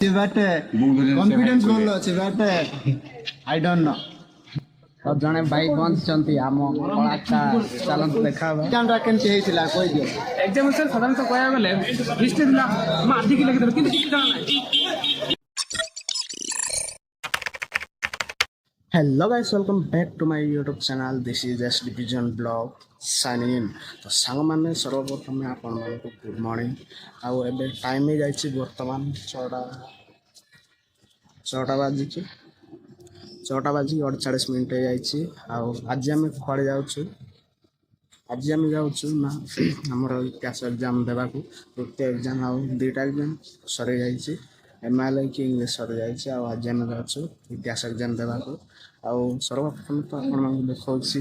but confidence ଭଲ ଅଛି but I don't know। और जने भाई बंचंती आम कलाका चलंत देखाबा एग्जाम केमती ହେଇଥିଲା କହିଦିଅ। एग्जाम सर साधारणतः कहया गले हिस्ट्री दिला हम आधी की लिखि देल किंतु किछि जाना नाही। Hello guys welcome back to my YouTube channel this is S division blog signing in. तो सांग मैंने सर्वप्रथम आपण मानक गुड मॉर्निंग। आउ एबे टाइम ही जाइछि वर्तमान 6टा बाजी 48 हो जाइछि। आउ आज आम कुआड़े जाउछु आज आम जाउछु ना हमर इतिहास एग्जाम देबाकू तृतीय एग्जाम आउ दुईटा एग्जाम सरी जाइछि एमआईएल की इंग्लिश सरी जाइछि। आउ आज आम जाउछु इतिहास एग्जाम देबाकू। आउ सर्वप्रथम तो आपण मानक देखौछि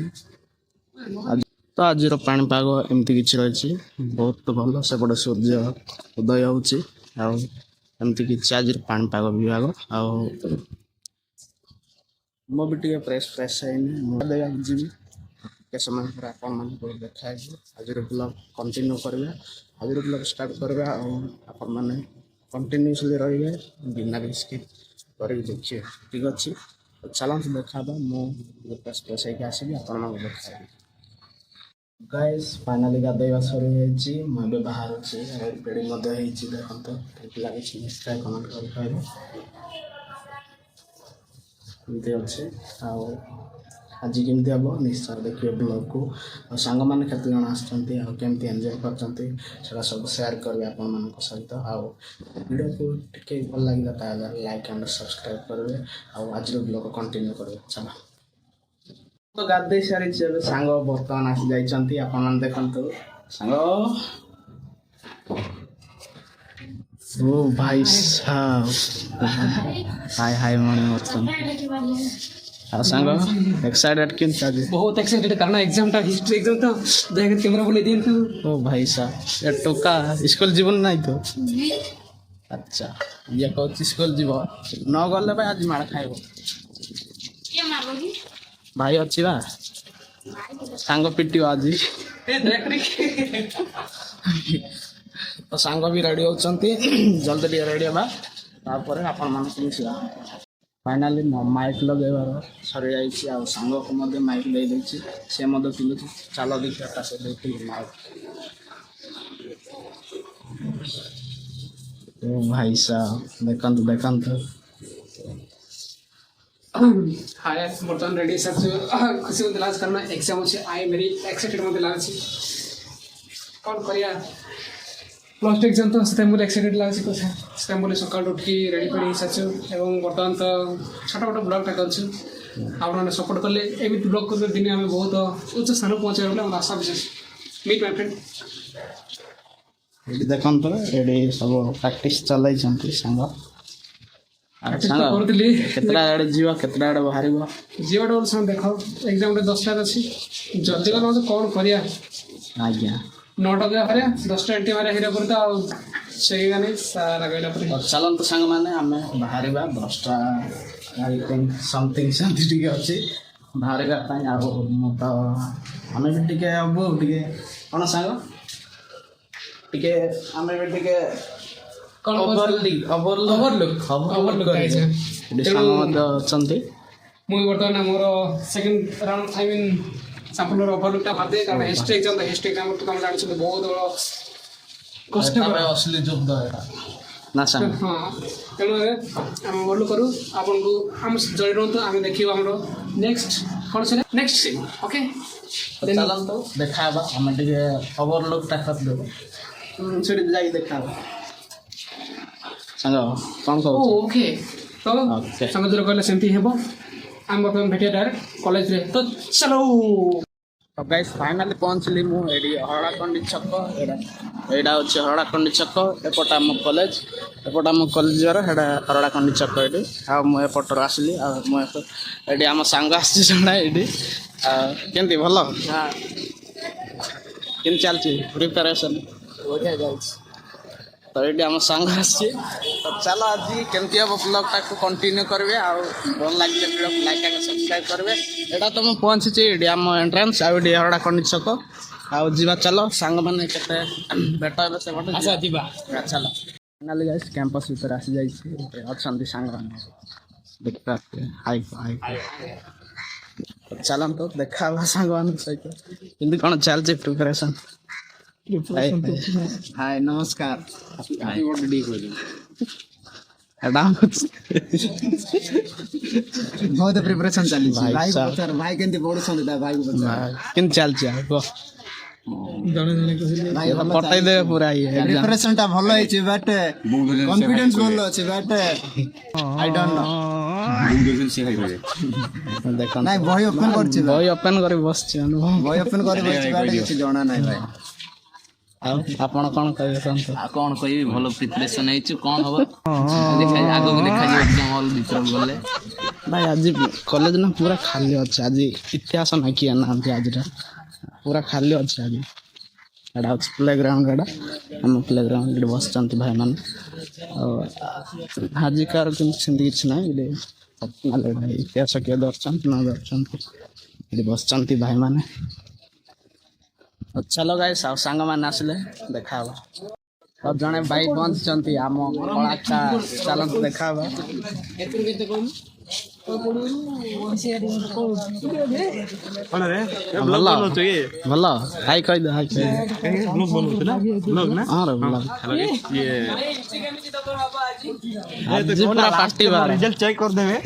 तो आज पाणीपाग एमती किछि रहिछि बहुत भल सेपटे सूर्य उदय होछि। आउ एमती किछि आज पाणीपाग विभाग। आउ मो भी टे फ्रेश है जी के समय पर आपण मानक देखा आज ब्लॉग कंटिन्यू करबा आज ब्लॉग स्टार्ट करबा आपण माने कंटिन्यूअसली रहिबे बिना स्किप करी देखिए ठीक अछि। चलंत देखाबा मो फ्रेश है आसीबी आपण मानक देखाबी। गाइस फाइनली गाधैबा सरी जाइछि मैं बाहर अछि रेडी मध्ये हेछि देखंतो ठीक लागिछि निश्चय कमेंट करि कहबे एमती अच्छे। आज केमती हम निश्चय देखिए ब्लॉग को सांग मैंने केते जन आमती एंजॉय कर सब शेयर करेंगे आपण सहित। वीडियो को टिके भल लगे लाइक एंड सब्सक्राइब करेंगे आज ब्लॉग कंटिन्यू करेंगे। चलो तो गाधे सारी सांग बर्तमान आसी जाइछंती आपण देखंतु सांग ओ भाई साहब हाय हाय मॉर्निंग वर्तन सांग एक्साइटेड क्यों आज बहुत एक्साइटेड करना एग्जाम ता हिस्ट्री एग्जाम तो देख कैमरा बोले दिन तू ओ भाई साहब ये टोका स्कूल जीवन नहीं तो अच्छा ये कहछि स्कूल जीव न गले भाई आज मार खाइबो के मारबो भाई अछि बा सांग पिटियो आज ए देख रे तो सांग भी रेडी होचंती जल्दी टे रेडी बा तापर आपण माने मिसिया फाइनली माइक लगेबार सरी जाइछि आ सांग को मध्ये माइक दे दैछि से मध्ये पिलु चलो देखिया ता से देखि माइक ओ भाई साहब देखंत हाय बर्तमान रेडी सच खुशी में दिलाज करना एग्जाम से आई मेरी एक्साइटेड में दिलाज कौन करिया लास्ट एग्जाम तो से मुझे एक्साइटेड लागी कथा से मुझे सकाळ उठ के रेडी कर सच एवं बर्तमान तो छोटा मोटा ब्लॉग टा करछु आपने सपोर्ट करले एमित ब्लॉग कर दिन हमें बहुत उच्च स्थान पहुंचे बोले हम आशा विशेष मीट माय फ्रेंड एडी देखन तो एडी सब प्रैक्टिस चलै जंती संग सांग करतली केतरा आडे जीवा केतरा आडे बाहरिबो जीवाटा बोल संग देखो एग्जाम रे 10 टा अछि जल्दी कर कौन करिया आज्ञा 9 टा हरे 10 टा एंटी मारे हिरा करता सही गाने सारा गइला पर चलन तो संग माने हमें बाहरिबा 10 टा आई थिंक समथिंग ठीक अछि बाहरिबा पई आ मोटा हमें भी टिके अब टिके कोन संग टिके हमें भी टिके ओवरलुक चंती मुई बर्तमान मोर second round I mean sample overlook टा मारदे कारण हिस्ट्री एग्जाम तो हम जानि बहुत बड़ कष्ट है असली युद्ध है ना संग हां तेनो हम बोलु करू आपन को हम जॉइन रहन तो हम देखियो हमरो नेक्स्ट कोन से नेक्स्ट सीन ओके चलन तो देखाबा हम टिके ओवरलुक टा कर देबो छेड़ी जाई देखाबा संग कौन कहू ओके तो संग दूर कहले सेमती हेबो हम बर्तमान भेटिया डायरेक्ट कॉलेज रे तो चलो। तो गाइस फाइनली पहुंचली मु एडी हरडाकंडी छक एडा होचे हरडाकंडी छक एपटा हम कॉलेज रो हेडा हरडाकंडी छक एडी आ मु एपटर आसली आ मु एडी हम संग आसी जणा एडी केंती भलो हां केन चलची प्रिपरेशन ओके गाइस तो ये आम सांग आसी तो चलो आज केमती हम ब्लॉग टाक कंटिन्यू करबे आ भल लागे वीडियो को लाइक एंड सब्सक्राइब करबे एटा तो मैं पहुंची एडी आम एंट्रेंस आ एडी हरडा कंडी छक आ जीवा चलो सांग माने केते बेटा से बट अच्छा जीवा चलो। फाइनाली गाइस कैंपस भीतर आसी जाइए अच्छा सांग देखते हाई हाई चलन तो देखा सांग मान सहित कि कौन चलती प्रिपरेशन हाय नमस्कार बहुत प्रिपरेशन चली भाई भाई साहब। पचार भाई केंती पढुछन् त भाई को पचार कि चलती भाई पटाई दे पूरा ये प्रिपरेशन टा भलो है बट कॉन्फिडेंस भलो আছে बट आई डोंट नो देख नहीं बही ओपन करछि बही ओपन कर बस अनुभव बही ओपन कर बस बट କିଛି ଜଣା ନାହିଁ ଭାଇ ଆପଣ କ'ଣ କହିବେ କୁହନ୍ତୁ ଆଉ କ'ଣ କହିବି ଭଲ ପ୍ରିପାରେସନ୍ ହେଇଛୁ କ'ଣ ହବ ଆଗକୁ ଦେଖାଯିବ ଏକ୍ଜାମ୍ ହଲ୍ ଭିତରକୁ ଗଲେ ଭାଇ ଆଜି କଲେଜ ନା ପୁରା ଖାଲି ଅଛି ଆଜି ଇତିହାସ ନା କିଏ ନାହାନ୍ତି ଆଜିଟା ପୁରା ଖାଲି ଅଛି ଆଜି ଏଇଟା ହେଉଛି ପ୍ଲେ ଗ୍ରାଉଣ୍ଡ ଏଇଟା ଆମ ପ୍ଲେ ଗ୍ରାଉଣ୍ଡ ଏଠି ବସିଛନ୍ତି ଭାଇମାନେ ଆଉ ଆଜିକାର କିନ୍ତୁ ସେମିତି କିଛି ନାହିଁ ଏଠି ଇତିହାସ କିଏ ଧରିଛନ୍ତି ନ ଧରିଛନ୍ତି ଏଠି ବସିଛନ୍ତି ଭାଇମାନେ ଚାଲ ଗାଇସ୍ ଆଉ ସାଙ୍ଗମାନେ ଆସିଲେ ଦେଖା ହବ ଆଉ ଜଣେ ଭାଇ ବଞ୍ଚିଛନ୍ତି ଆମ କଳାଟା ଚାଲନ୍ତୁ ଦେଖା ହବ ଭଲ ଭଲ ହାଇ କହିଦ ହାଇ ଆଜି ପୁରା ପାର୍ଟି ରେଜଲ୍ଟ ଚେକ୍ କରିଦେବେ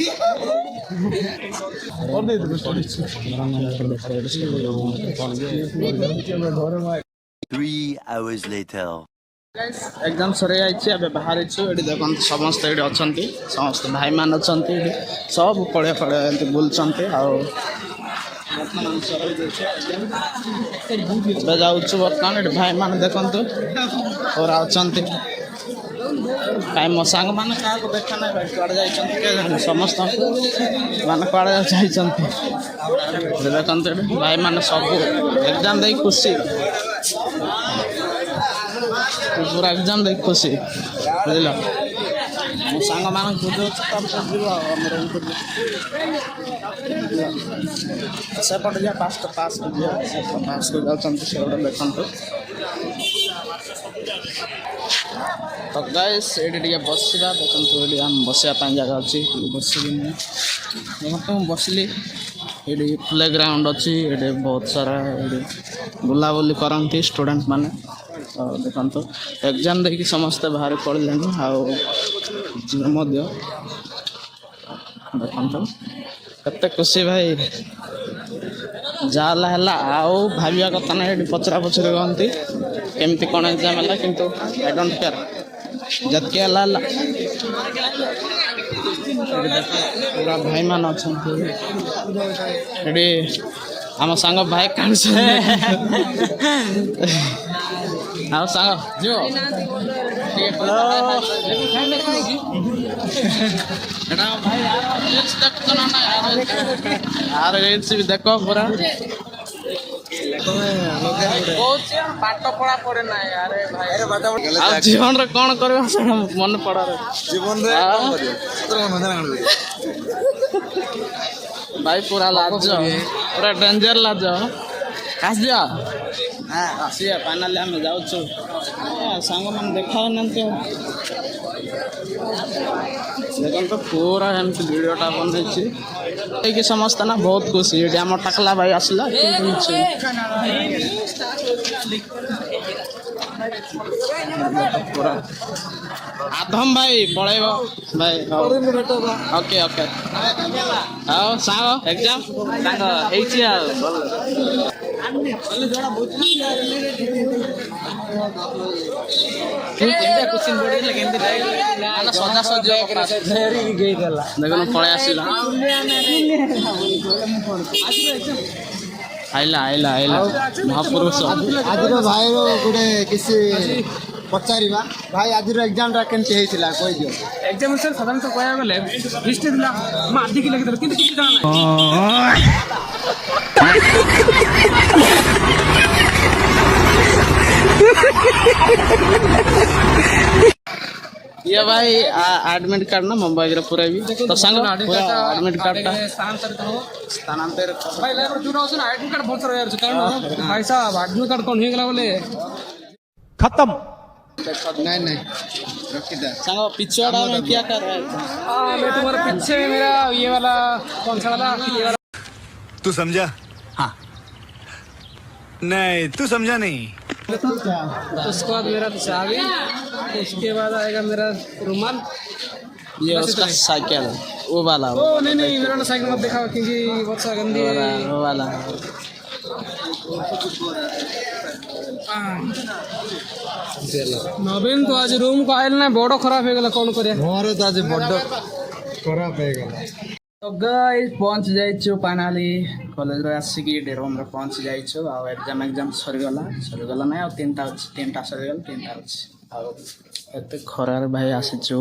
3 hours later. एग्जाम सरी जाइए अब बाहर ये देखो समस्त ये अच्छा समस्त भाई मान अच्छा सब पड़े पड़े बुलूँ जाऊँ बर्तमान ये भाई मान देखु पूरा अच्छा कहीं मो सांग मैंने क्या देखा ना भाई कड़े जाइए समस्त मैंने कड़े जाइए देखते भाई मैंने सब एग्जाम दे खुशी पूरा एग्जाम देख खुशी बुझल मो सांग मान सेपटे जा पास पास को जाते देखु तो गाइस ये बसवा देखो ये आम बसापी जगह अच्छी बस देखो बसली ये प्ले ग्राउंड अच्छी ये बहुत सारा बुलाबुली करती स्टूडेंट माने देखो एग्जाम देखिए समस्ते बाहर पड़े देखो कते खुशी भाई जाला है आओ भाविया कथा ना ये पचरा पचरी कहती केमती कौन एग्जाम है किंतु आई डोंट केयर जतके पूरा भाई मान अच्छा ये आम सांग भाई काढ़ आओ सांग जो यार भी देख पूरा पाठ पढ़ा पड़े ना यार भाई जीवन रे कौन कर मन पड़ा जीवन भाई पूरा लाज पूरा डेंजर लाज काश दिया आसिया फाइनाली आम जाऊँ सांग मैंने देखा देखो तो पूरा एमती भिडटा बनई समस्त ना बहुत खुशी ये आम टाकला भाई आसला पूरा आधम भाई पड़ेब भाई ओके ओके आओ सांग एग्जाम देखो पड़े आसला आइला आइला आइला महापुरुष आज भाई गोटे किसी पचारिबा भाई आज एग्जाम रा केमती हेतिला कोइ दियो एग्जाम सर साधारणतः कहया गले हिस्ट्री दिला म आधी कि लिखि देल किंतु किछि जाना ये भाई एडमिट कार्ड ना मोबाइल रे पूरा भी तो संग एडमिट कार्ड ता स्थानांतरित भाई लेबर जुड़ा होछ ना एडमिट कार्ड बहुत सारा यार कारण भाई साहब एडमिट कार्ड कोन हे गेला बोले खत्म नहीं नहीं रखिता संग पिछवाड़ा में क्या कर रहा है? हाँ मैं तुम्हारे पीछे मेरा ये वाला कौन सा वाला ये वाला तू समझा? हाँ नहीं तू समझा नहीं। उसके बाद मेरा चाबी, उसके बाद आएगा मेरा रुमाल। ये उसका साइकिल वो वाला ओ नहीं नहीं मेरा ना साइकिल मत दिखाओ क्योंकि बहुत सा गंदी वो वाला नवीन तो आज रूम को आयल ना बड़ खराब हो गला कौन करे मोर तो आज बड्ड खराब हो गला तो गाइस पहुंच जाइछु फाइनाली कॉलेज रे आसिकी रूम रे पहुंच जाइछु आ एग्जाम सरीगला ना तीनटा सरीगल तीनटा अछि आ एते खरार भाई आसिछु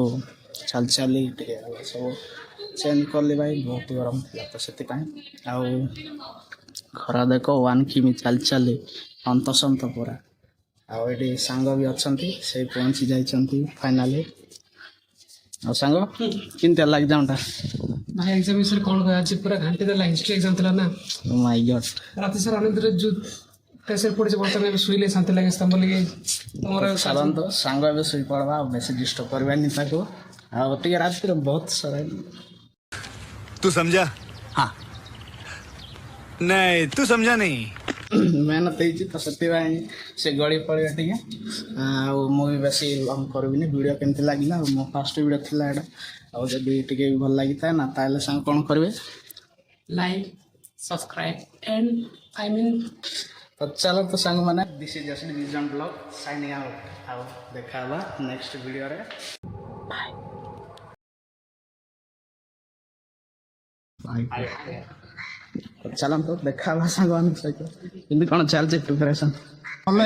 चल चली टिके सब चेंज करली भाई बहुत गरम थिला तो सेति काई आ खरा देखो 1 किमी चल चली अंतसंत पूरा आ एडी सांग भी अछंती से पहुंची जाइछंती फाइनाली आ सांग किनते लाग जाउंटा भाई एग्जाम विषय कौन कहे आज पूरा घंटे देला हिस्ट्री एग्जाम थिला ना ओ माय गॉड राति सारा अनिद्र जो प्रेशर पड़े बर्तमान शुईले शांति लगे स्तंभ लगे तुमर साधन तो सांग भी शुई पड़वा बेसी डिस्टर्ब करबा नि ताको आ टिके रात रे बहुत सारा तू समझा? हाँ नहीं तू समझा नहीं। मेहनत ହେଇଛି ତ ସେଥିପାଇଁ ସେ ଗଳି ପଡ଼ିବା ଟିକେ ଆଉ ମୁଁ ବି ବେଶୀ ଲଙ୍ଗ୍ କରିବିନି ଭିଡ଼ିଓ କେମିତି ଲାଗିଲା ଆଉ ମୋ ଫାର୍ଷ୍ଟ ଭିଡ଼ିଓ ଥିଲା ଏଇଟା ଆଉ ଯଦି ଟିକେ ବି ଭଲ ଲାଗିଥାଏ ନା ତାହେଲେ ସାଙ୍ଗ କ'ଣ କରିବେ like subscribe and I mean ତ ଚାଲ ତ ସାଙ୍ଗମାନେ this is just vision blog signing out ଆଉ ଦେଖା ହେବା ନେକ୍ସଟ ଭିଡ଼ିଓରେ ଚାଲନ୍ତୁ ଦେଖା ହେବା ସାଙ୍ଗମାନଙ୍କ ସହିତ କେମିତି କ'ଣ ଚାଲିଛି ପ୍ରିପାରେସନ୍ ଭଲ